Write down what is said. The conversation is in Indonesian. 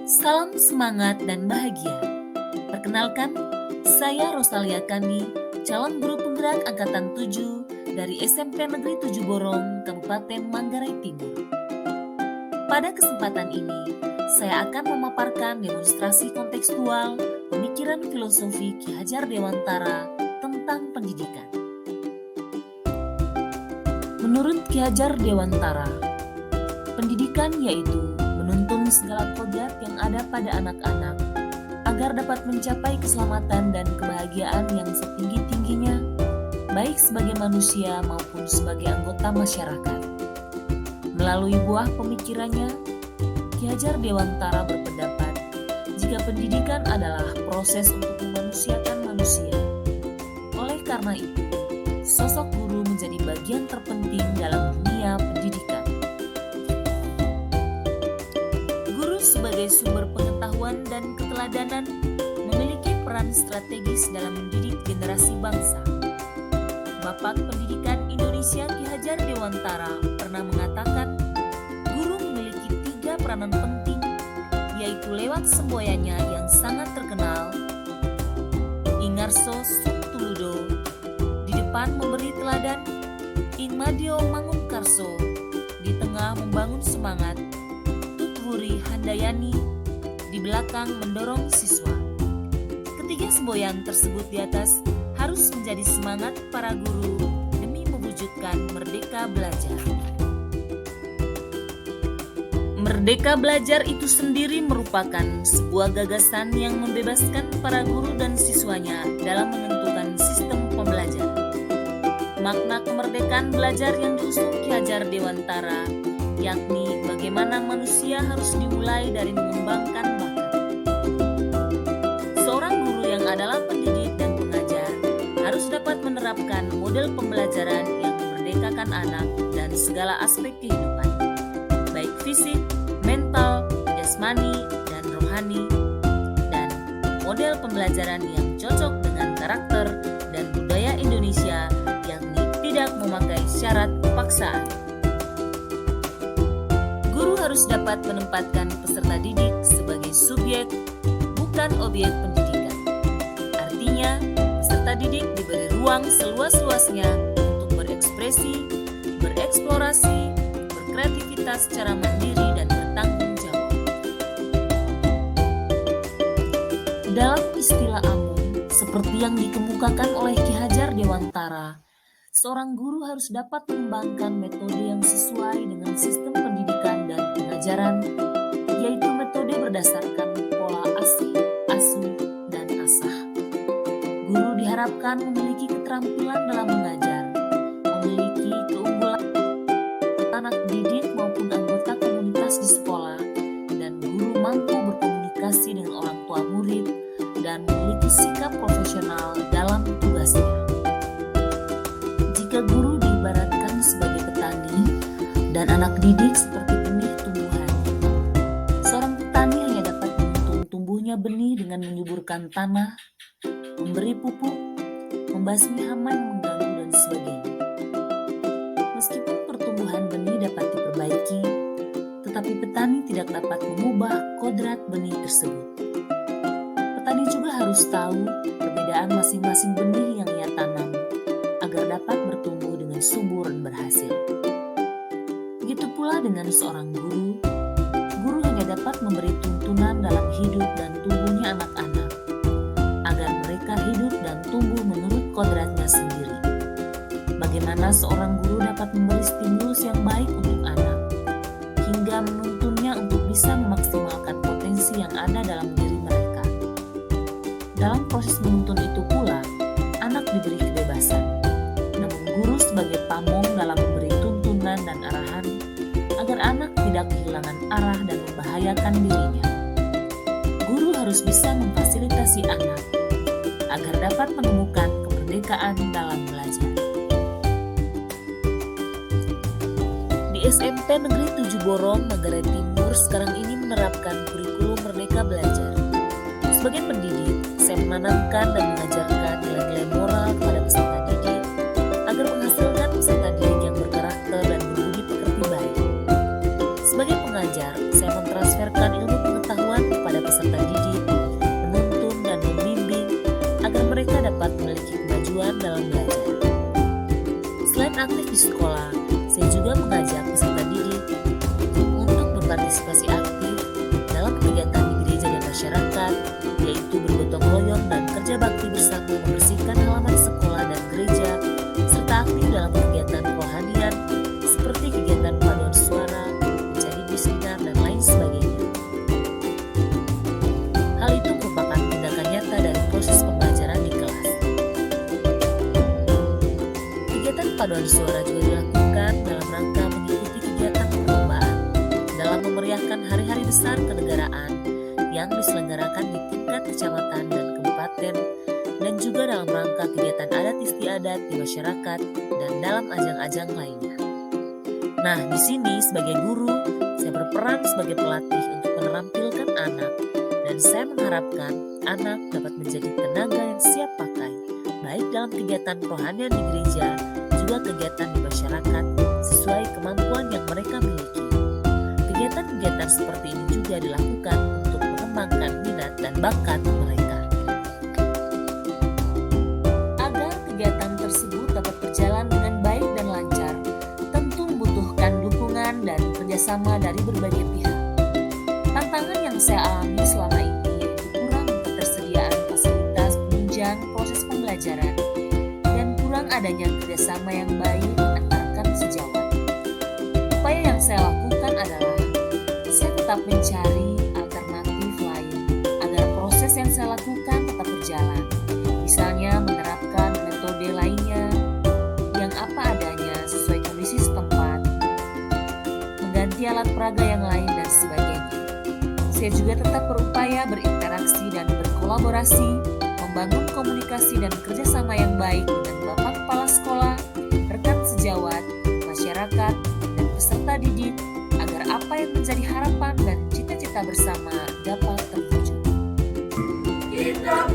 Salam semangat dan bahagia. Perkenalkan, saya Rosalia Kandi, calon guru penggerak angkatan 7 dari SMP Negeri 7 Borong, Kabupaten Manggarai Timur. Pada kesempatan ini, saya akan memaparkan demonstrasi kontekstual pemikiran filosofi Ki Hajar Dewantara tentang pendidikan. Menurut Ki Hajar Dewantara, pendidikan yaitu menuntun segala kodrat yang ada pada anak-anak agar dapat mencapai keselamatan dan kebahagiaan yang setinggi-tingginya, baik sebagai manusia maupun sebagai anggota masyarakat. Melalui buah pemikirannya, Ki Hajar Dewantara berpendapat jika pendidikan adalah proses untuk memanusiakan manusia. Oleh karena itu, sosok guru menjadi bagian terpenting dalam dunia pendidikan. Sebagai sumber pengetahuan dan keteladanan memiliki peran strategis dalam mendidik generasi bangsa. Bapak Pendidikan Indonesia Ki Hajar Dewantara pernah mengatakan, guru memiliki 3 peranan penting, yaitu lewat semboyannya yang sangat terkenal, Ingarso sum tuludo, di depan memberi teladan, Ingmadio mangun karso, di tengah membangun semangat, Wuri Handayani, di belakang mendorong siswa. Ketiga semboyan tersebut di atas harus menjadi semangat para guru demi mewujudkan Merdeka Belajar. Merdeka Belajar itu sendiri merupakan sebuah gagasan yang membebaskan para guru dan siswanya dalam menentukan sistem pembelajaran. Makna kemerdekaan belajar yang diusung Ki Hajar Dewantara yakni bagaimana manusia harus dimulai dari mengembangkan bakat. Seorang guru yang adalah pendidik dan pengajar harus dapat menerapkan model pembelajaran yang memerdekakan anak dan segala aspek kehidupan, baik fisik, mental, jasmani, dan rohani, dan model pembelajaran yang cocok dengan karakter dan budaya Indonesia, yakni tidak memakai syarat paksaan. Guru harus dapat menempatkan peserta didik sebagai subjek, bukan objek pendidikan. Artinya, peserta didik diberi ruang seluas-luasnya untuk berekspresi, bereksplorasi, berkreativitas secara mandiri dan bertanggung jawab. Dalam istilah umum, seperti yang dikemukakan oleh Ki Hajar Dewantara, seorang guru harus dapat mengembangkan metode yang sesuai dengan sistem pendidikan dan pengajaran, yaitu metode berdasarkan pola asih, asuh, dan asah. Guru diharapkan memiliki keterampilan dalam mengajar, memiliki keunggulan anak didik maupun anggota komunitas di sekolah, dan guru mampu berkomunikasi dengan orang tua murid dan memiliki sikap profesional dalam tugasnya. Jika guru diibaratkan sebagai petani dan anak didik seperti benih tumbuhan, seorang petani hanya dapat menuntun tumbuhnya benih dengan menyuburkan tanah, memberi pupuk, membasmi hama yang mengganggu, dan sebagainya. Meskipun pertumbuhan benih dapat diperbaiki, tetapi petani tidak dapat mengubah kodrat benih tersebut. Petani juga harus tahu perbedaan masing-masing benih yang ia tanam agar dapat bertumbuh dengan subur dan berhasil. Begitu pula dengan seorang guru, guru hanya dapat memberi tuntunan dalam hidup dan tumbuhnya anak-anak, agar mereka hidup dan tumbuh menurut kodratnya sendiri. Bagaimana seorang guru dapat memberi stimulus yang baik untuk anak, hingga menuntunnya untuk bisa memaksimalkan potensi yang ada dalam diri mereka. Dalam proses menuntun itu pula, anak diberi kebebasan. Guru sebagai pamong dalam memberi tuntunan dan arahan agar anak tidak kehilangan arah dan membahayakan dirinya. Guru harus bisa memfasilitasi anak agar dapat menemukan kemerdekaan dalam belajar. Di SMP Negeri 7 Borong, Manggarai Timur sekarang ini menerapkan kurikulum Merdeka Belajar. Sebagai pendidik, saya menanamkan dan mengajarkan nilai-nilai moral kepada peserta didik agar menghasilkan peserta didik yang berkarakter dan berbudi pekerti baik. Sebagai pengajar, saya mentransferkan ilmu pengetahuan di sekolah, saya juga mengajak peserta didik untuk berpartisipasi aktif dalam kegiatan di gereja dan masyarakat, yaitu bergotong royong dan kerja bakti bersama membersihkan halaman sekolah dan gereja, serta aktif dalam kegiatan kerohanian seperti kegiatan paduan suara, menjadi bisinar, dan lain sebagainya. Hal itu merupakan tindakan nyata dari proses pembelajaran di kelas. Kegiatan paduan suara juga dilakukan dalam rangka mengikuti kegiatan perlombaan dalam memeriahkan hari-hari besar kenegaraan yang diselenggarakan di tingkat kecamatan dan kabupaten, dan juga dalam rangka kegiatan adat istiadat di masyarakat dan dalam ajang-ajang lainnya. Nah, di sini sebagai guru, saya berperan sebagai pelatih untuk menampilkan anak, dan saya mengharapkan anak dapat menjadi tenaga yang siap pakai, baik dalam kegiatan rohanian di gereja, juga kegiatan di masyarakat, sesuai kemampuan yang mereka miliki. Kegiatan-kegiatan seperti ini juga dilakukan untuk mengembangkan minat dan bakat mereka. Agar kegiatan tersebut dapat berjalan dengan baik dan lancar, tentu membutuhkan dukungan dan kerjasama dari berbagai pihak. Tantangan yang saya alami selama ini yaitu kurang ketersediaan fasilitas penunjang proses pembelajaran dan kurang adanya kerjasama yang baik antarkan sejawat. Upaya yang saya lakukan adalah saya tetap mencari alternatif lain agar proses yang saya lakukan tetap berjalan. Misalnya menerapkan metode lainnya yang apa adanya sesuai kondisi setempat, mengganti alat peraga yang lain, dan sebagainya. Saya juga tetap berupaya berinteraksi dan berkolaborasi, membangun komunikasi dan kerjasama yang baik dengan Bapak Kepala Sekolah, rekan sejawat, masyarakat, dan peserta didik, agar apa yang menjadi harapan dan cita-cita bersama dapat terwujud. Kita